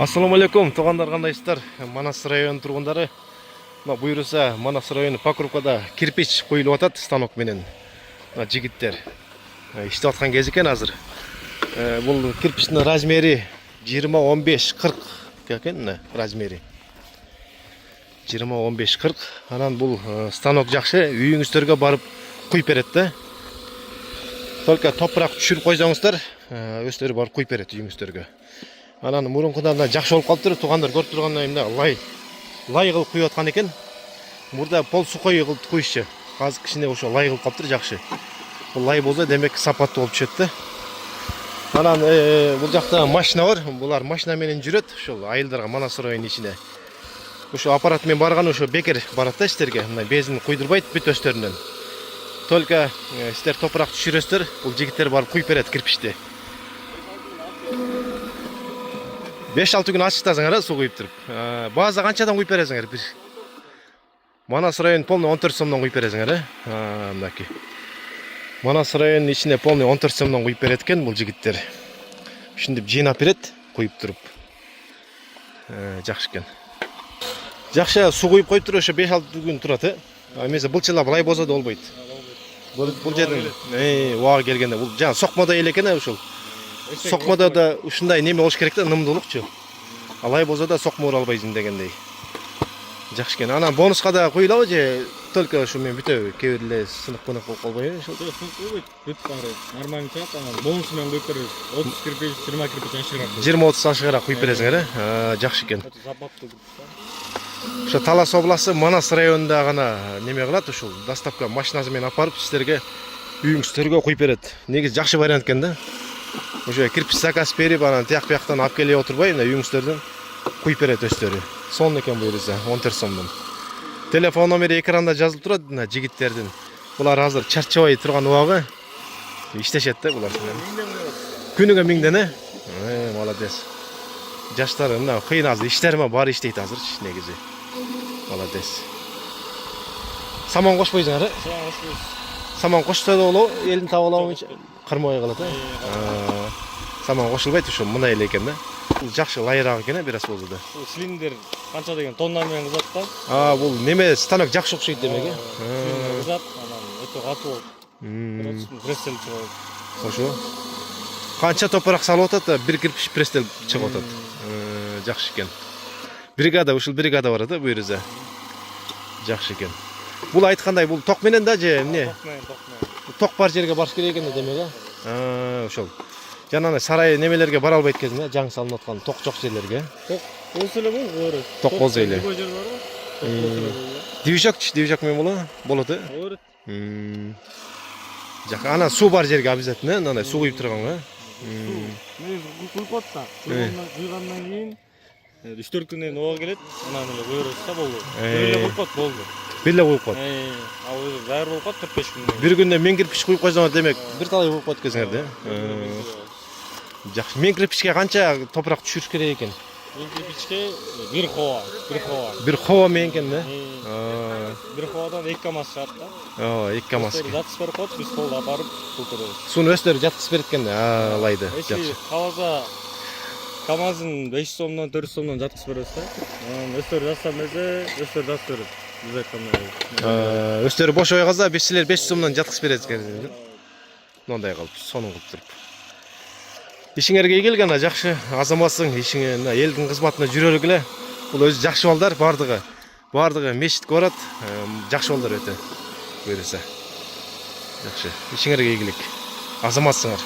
Assalamu alaikum, туғандар қандайсыздар? Манас районы тұрғындары. Бұйырса, Манас районы Покровкада кирпич қойылып атат станок менен. Жігіттер иштеп аткан кез екен азыр. Бұл кирпичтің размері 20-15-40 екен, размері. 20-15-40. Анан бұл станок жақсы, үйіңіздерге барып құйып береді. Только топырақ түшіріп қойсаңыздар, өздері барып құйып береді үйіңіздерге. Анан мурункудан жакшы болуп калыптыр. Тугандар көрүп тургандай мына лай кылып куюп аткан экен. Мурда пол сухой кылып куйушчу. Азыр кичине ошо лай кылып калыптыр, жакшы. Бул лай болсо демек сапаттуу болуп түшөт да. Анан бул жакта машина бар. Булар машина менен жүрөт, ошол айылдарга, Манас районунун ичине. Ошо аппарат менен барган ошо бекер барат да иштерге. Мына безин куйдурбайт бүт өстөрүнөн. Только сиздер топурак түшүрөсүздөр, бул жигиттер барып куюп берет кирпичти. 5-6 күн ачыктасыңар, суу куюп туруп. База канчадан куюп бересиңер? Бир Манас районун полный 14 сомдон куюп бересиңер, мынакей. Манас районунун ичине полный 14 сомдон куюп берет экен бул жигиттер. Ушинтип жыйнап берет, куюп туруп. Жакшы экен. Жакшы суу куюп коюп туруп, ошо 5-6 күн турат, Эмесе былчылап лай болсо да болбойт. Бул жерден убагы келгенде бул жана сокмодо эле экен, ушул. Сокмода да ушундай неме болуш керек да, нымдуулукчу. Алай болсо да сокмо ура албайсың дегендей. Жакшы экен. Анан бонуска да куюлабы же только ушу менен бүтөбү? Кээ бир эле сынып кынып болуп калбайбы? Ошол сынып койбойт. Бүт баары нормально чыгат. Анан бонус менен куюп беребиз. 30 кирпич, 20 кирпич ашыгыраак. 20-30 ашыгыраак куюп бересиңер, жакшы экен. Ошо Талас областы Манас районунда гана неме кылат, ушул доставка машинасы менен апарып сиздерге үйүңүздөргө куюп берет. Негизи жакшы вариант экен да. Ошо кирпич заказ берип, анан тияк-бияктан алып келе отурбай, үйүңүздөрдөн куюп берет өздөрү. Сон экен буюрса, 14 сомдон. Телефон номери экранда жазылып турат, жигиттердин. Булар азыр чарчабай турган убагы. Иштешет да булар. Күнүгө 1000ден, молодец. Жаштар мына кыйын азыр иштерме баары иштейт азырчы негизи. Молодец. Самон кошпойсуңар, Самон кошпойбуз. Самон кошсо да болобу, элин таап алабы? Кырмай калат, Самон кошулбайт, ошо мындай эле экен да. Жакшы лайыраак экен, бир аз болсо да. Бул цилиндр канча деген тонна менен кызат да. Бул неме станок жакшы окшойт демек, кызат, анан өтө катуу болуп. Пресстелип чыгат. Ошо. Канча топурак салып атат, бир кирпич пресстелип чыгып атат. Жакшы экен. Бригада, ушул бригада бар да буюрса. Жакшы экен. Бул айткандай, бул ток менен да же эмне? Ток менен. Ток бар жерге барыш керек экен демек, ошол. Жана сарай немелерге бара албайт кезинде, жаңы салынып аткан ток жок жерлерге. Ток болсо эле болот. Ток болсо эле. Жер барбы? Движок менен болобу? Болот, Болот. Жак, анан суу бар жерге обязательно, мындай суу куюп турганга. Негизи куюп коет да. Куйгандан кийин 3-4 күндөн ооба келет, анан эле куйрубуз да болду. Эле куюп коет болду. Билле куюп коет. Ал өзү даяр болуп калат 4-5 күндөн. Бир күндө 1000 кирпич куюп койсоңор демек, бир талай куюп коет экенсиңер да. Жакшы. 1000 кирпичке канча топурак түшүрүш керек экен? 1000 кирпичке 1 хова. Бир хова менен экен да. Бир ховадан 2 камаз чыгат да. 2 камаз. Жаткыз берип коет, биз колдо апарып културабыз. Сууну өздөрү жаткызып берет экен да, лайды. Если каласа камаздын 500 сомдон 400 сомдон жаткызып беребиз да. Анан өздөрү жатсам берсе, өздөрү жатып берет. Биз айткандай. Өздөрү бошой калса, биз силер 500 сомдон жаткызып берет экен. Мындай кылып, сонун кылып туруп. Ишиңерге келген, жакшы азаматсың, ишиңе элдин кызматына жүрөлүк эле. Бул өзү жакшы балдар бардыгы мечитке барат, жакшы балдар өтө. Буюрса. Жакшы. Ишиңерге ийгилик. Азаматсыңар.